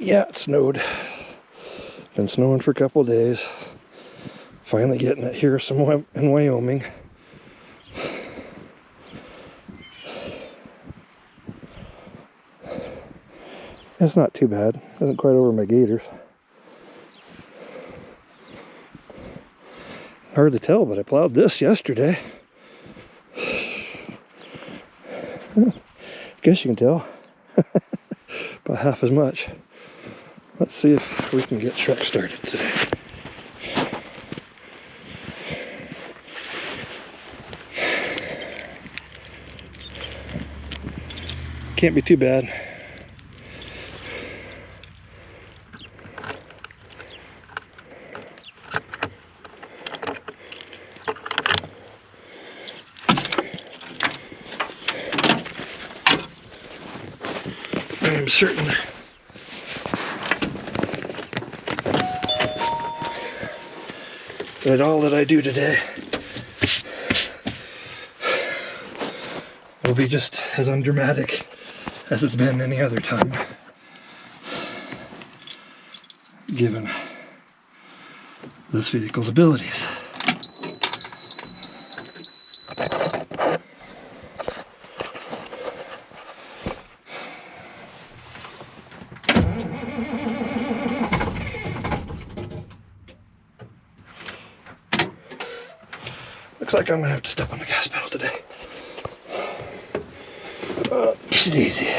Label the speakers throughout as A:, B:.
A: Yeah, it snowed. Been snowing for a couple of days. Finally getting it here somewhere in Wyoming. It's not too bad. Isn't quite over my gaiters. Hard to tell, but I plowed this yesterday. Guess you can tell. About half as much. Let's see if we can get truck started today. Can't be too bad. I am certain that all that I do today will be just as undramatic as it's been any other time, given this vehicle's abilities. Looks like I'm gonna have to step on the gas pedal today. Easy. Looks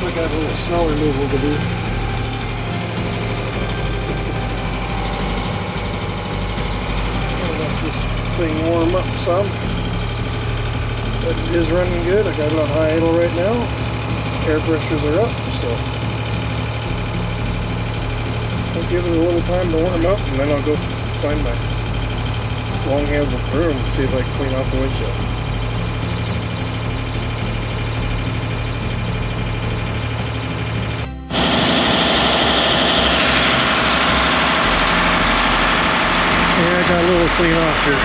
A: like I have a little snow removal to do. Thing warm up some, but it is running good. I got it on high idle right now. Air pressures are up, so I'll give it a little time to warm up, and then I'll go find my long-handled broom and see if I can clean off the windshield. Yeah, I got a little clean off here.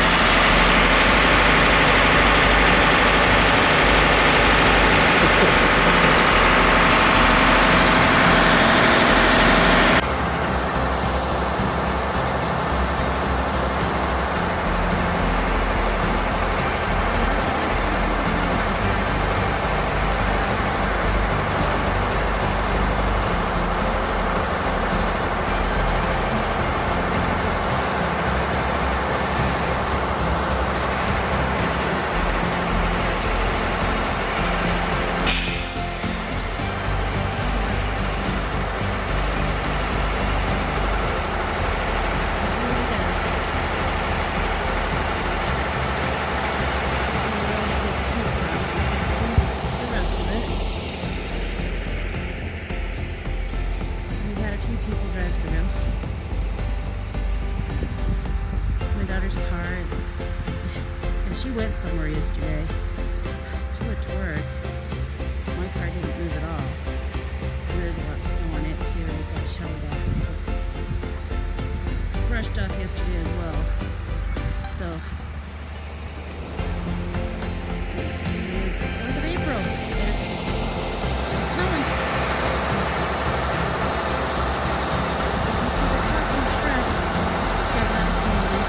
B: She went somewhere yesterday. She went to work. My car didn't move at all. There's a lot of snow on it too. It got shoveled off. Brushed off yesterday as well. So, today is the 4th of April. And it's still snowing. You can see the top of the truck. It's got a lot of snow on it.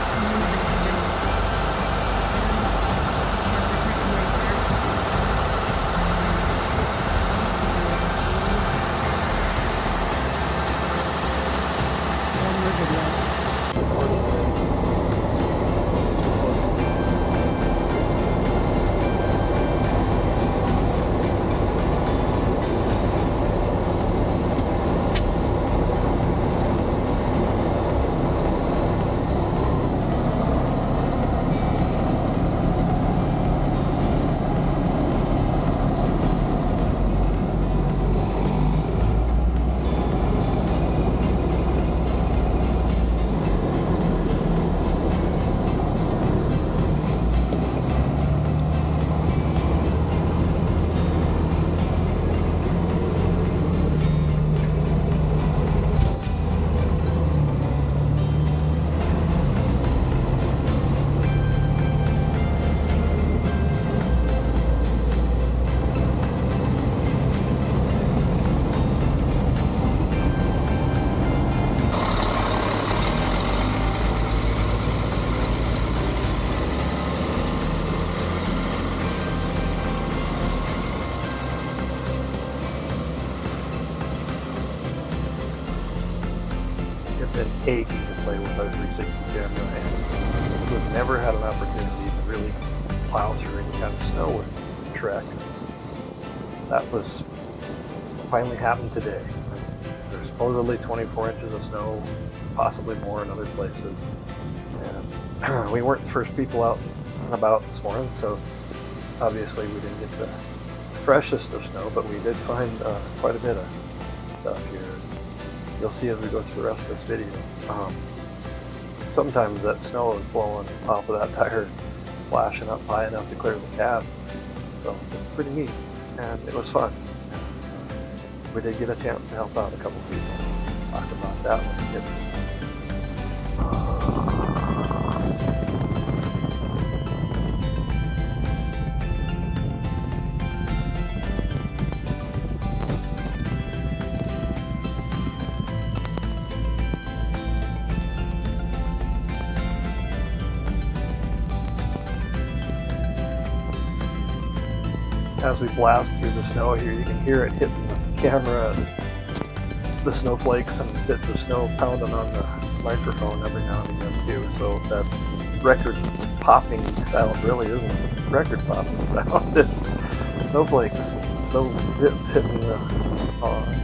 C: our 360 camera, and we've never had an opportunity to really plow through any kind of snow with Trek. That was finally happened today. There's supposedly 24 inches of snow, possibly more in other places. And we weren't the first people out and about this morning, so obviously we didn't get the freshest of snow, but we did find quite a bit of stuff here. You'll see as we go through the rest of this video. Sometimes that snow is blowing off of that tire, flashing up high enough to clear the cab. So it's pretty neat, and it was fun. We did get a chance to help out a couple people. Talk about that when we get there. As we blast through the snow here, you can hear it hitting the camera and the snowflakes and bits of snow pounding on the microphone every now and again too. So that record popping sound really isn't record popping sound. It's snowflakes, snow bits hitting the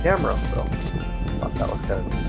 C: camera. So I thought that was kind of neat.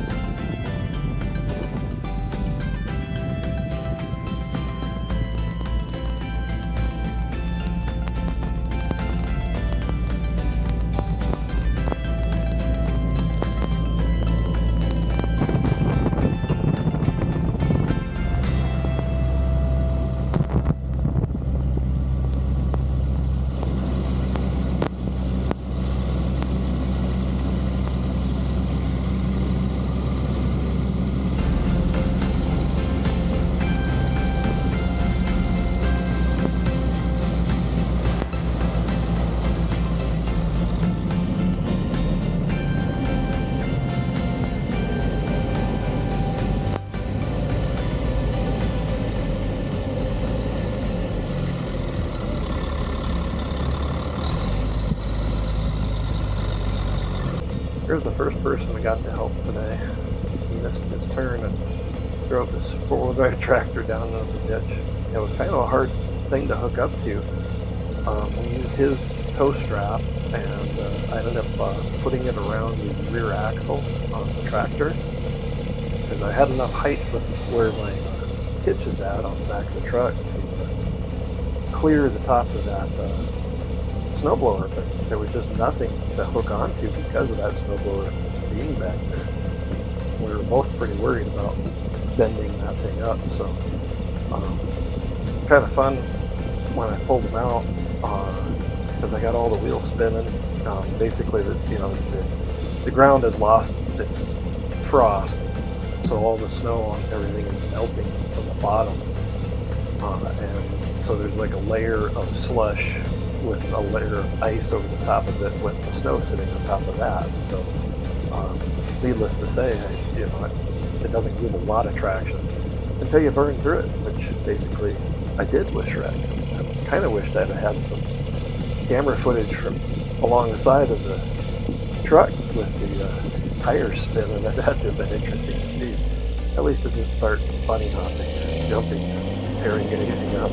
C: Here's the first person we got to help today. He missed his turn and drove his four-wheel drive tractor down into the ditch. It was kind of a hard thing to hook up to. We used his tow strap, and I ended up putting it around the rear axle on the tractor because I had enough height with where my hitch is at on the back of the truck to clear the top of that snowblower, but there was just nothing to hook onto because of that snowblower being back there. We were both pretty worried about bending that thing up, so kind of fun when I pulled them out because I got all the wheels spinning. Basically, the ground has lost its frost, so all the snow on everything is melting from the bottom, and so there's like a layer of slush with a layer of ice over the top of it, with the snow sitting on top of that. So, needless to say, it doesn't give a lot of traction until you burn through it, which basically I did with Shrek. I kind of wished I'd have had some camera footage from along the side of the truck with the tires spinning. That would have been interesting to see. At least it didn't start bunny hopping, jumping, tearing anything up.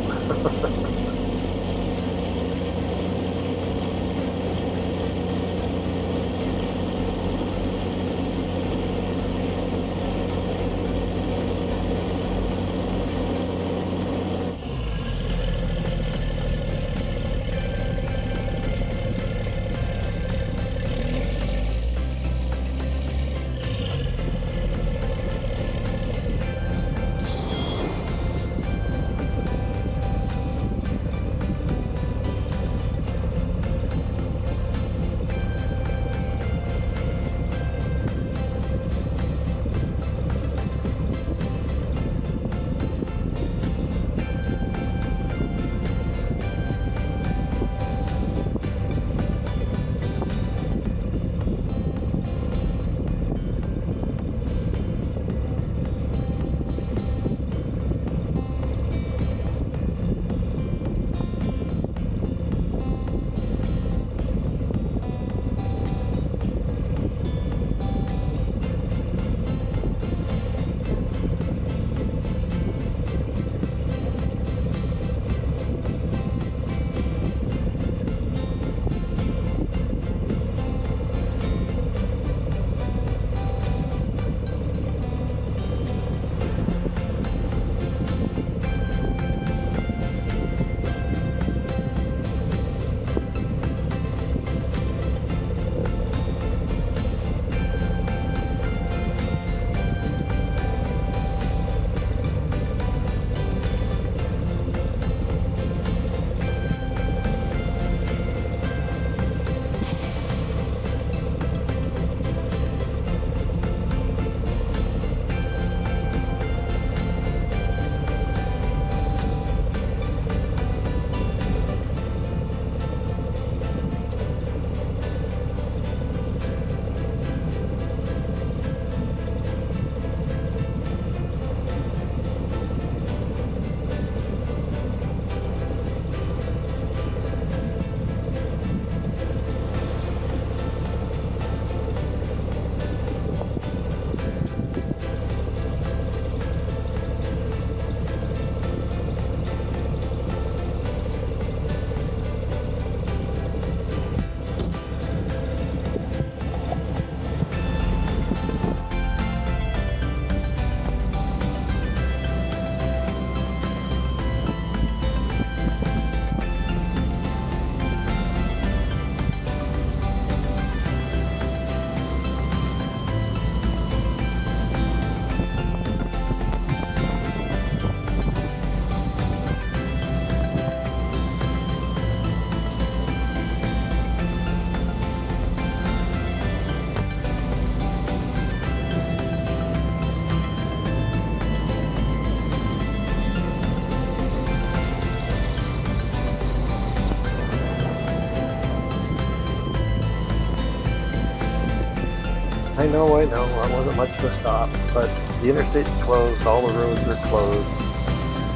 C: I know, I wasn't much of a stop, but the interstate's closed, all the roads are closed.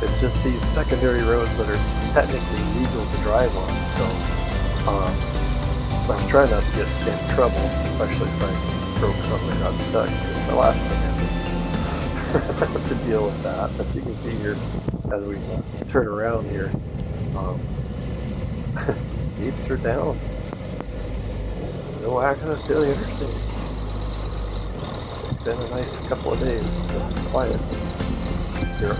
C: It's just these secondary roads that are technically legal to drive on, so I'm trying not to get in trouble, especially if I broke something or got stuck, because the last thing I do is to deal with that. But you can see here, as we turn around here, gates are down. No access to the interstate. It's been a nice couple of days. It's been quiet here.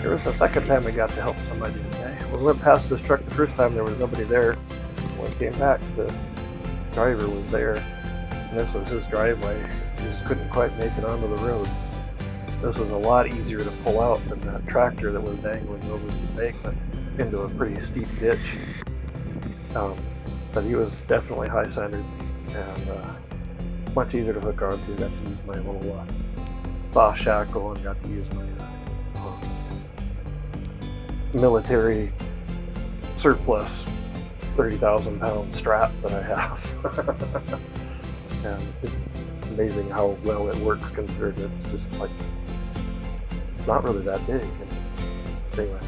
C: It was the second time we got to help somebody today. When we went past this truck the first time, there was nobody there. When we came back, the driver was there, and this was his driveway. He just couldn't quite make it onto the road. This was a lot easier to pull out than that tractor that was dangling over the embankment into a pretty steep ditch. But he was definitely high-centered and much easier to hook onto. Got to use my little saw shackle and got to use my military surplus 30,000 pound strap that I have. And it's amazing how well it works considering it's just like, it's not really that big. And anyway,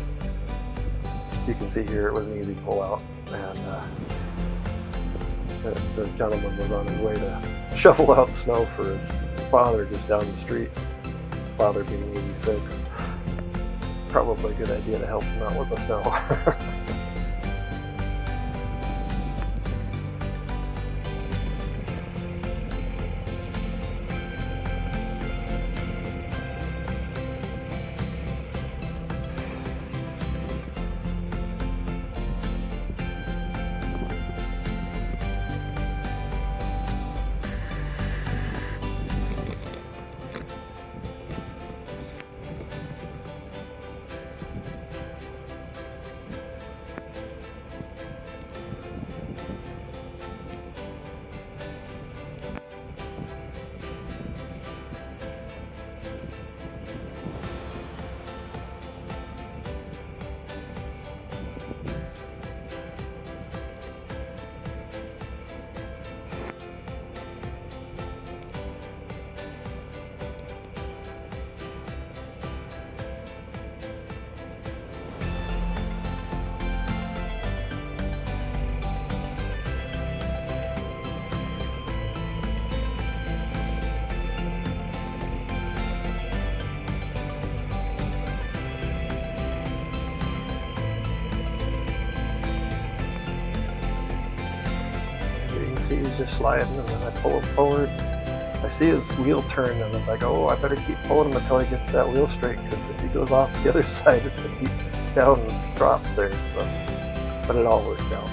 C: you can see here it was an easy pull out, and the gentleman was on his way to shovel out snow for his father just down the street, father being 86. Probably a good idea to help him out with the snow. see he's just sliding, and then I pull him forward. I see his wheel turn, and I'm like, oh, I better keep pulling him until he gets that wheel straight, because if he goes off the other side, it's a deep down drop there. So, but it all worked out.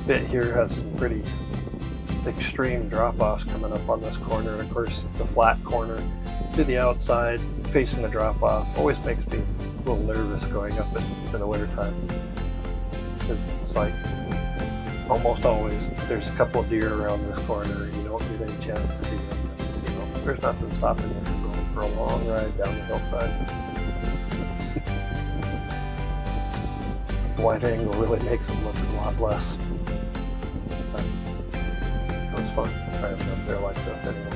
C: Bit here has some pretty extreme drop-offs coming up on this corner, and of course it's a flat corner to the outside facing the drop-off. Always makes me a little nervous going up it in the winter time, because it's like almost always there's a couple of deer around this corner and you don't get any chance to see them. You know, there's nothing stopping you from going for a long ride down the hillside. Wide angle really makes them look a lot less. It was fun driving up there like this anyway.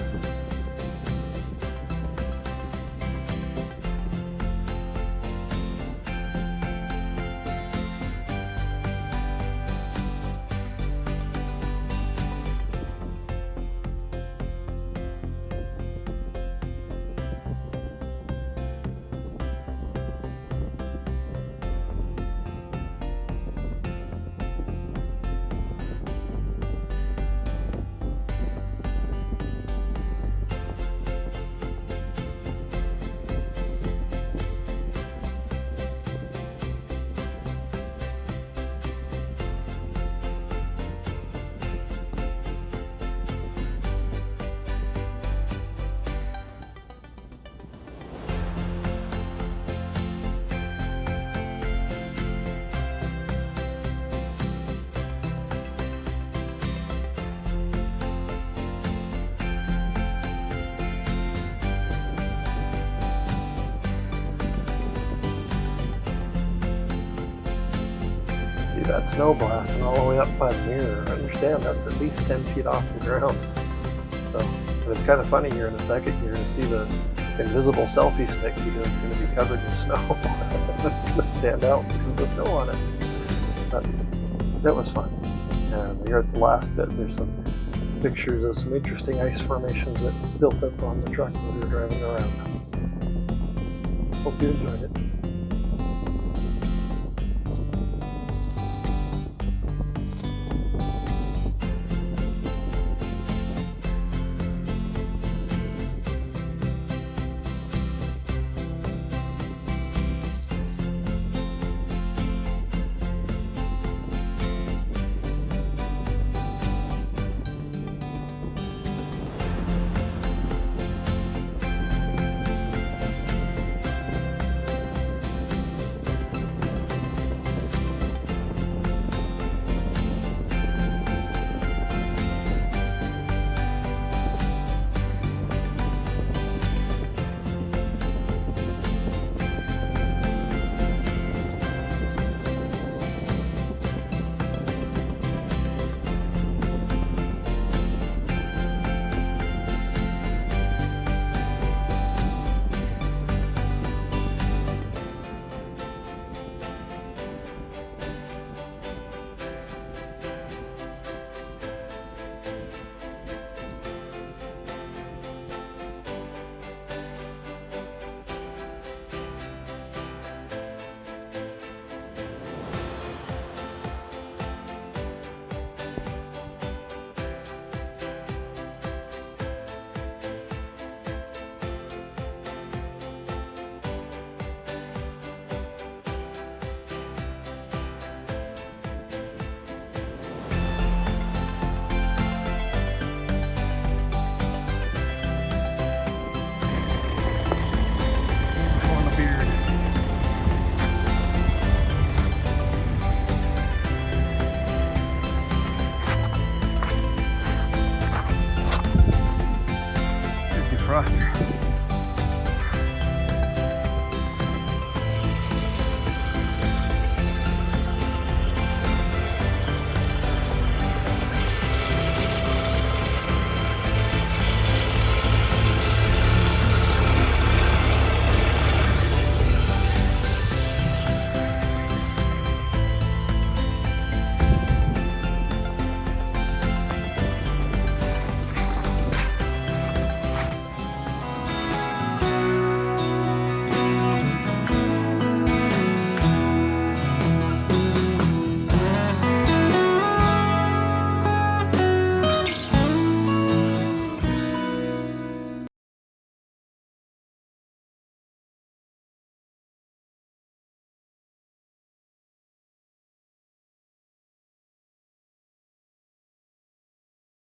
C: See that snow blasting all the way up by the mirror. I understand that's at least 10 feet off the ground. So, and it's kind of funny here in a second you're going to see the invisible selfie stick because it's going to be covered in snow. It's going to stand out because of the snow on it. But that was fun. And here at the last bit, there's some pictures of some interesting ice formations that built up on the truck when we were driving around. Hope you enjoyed it.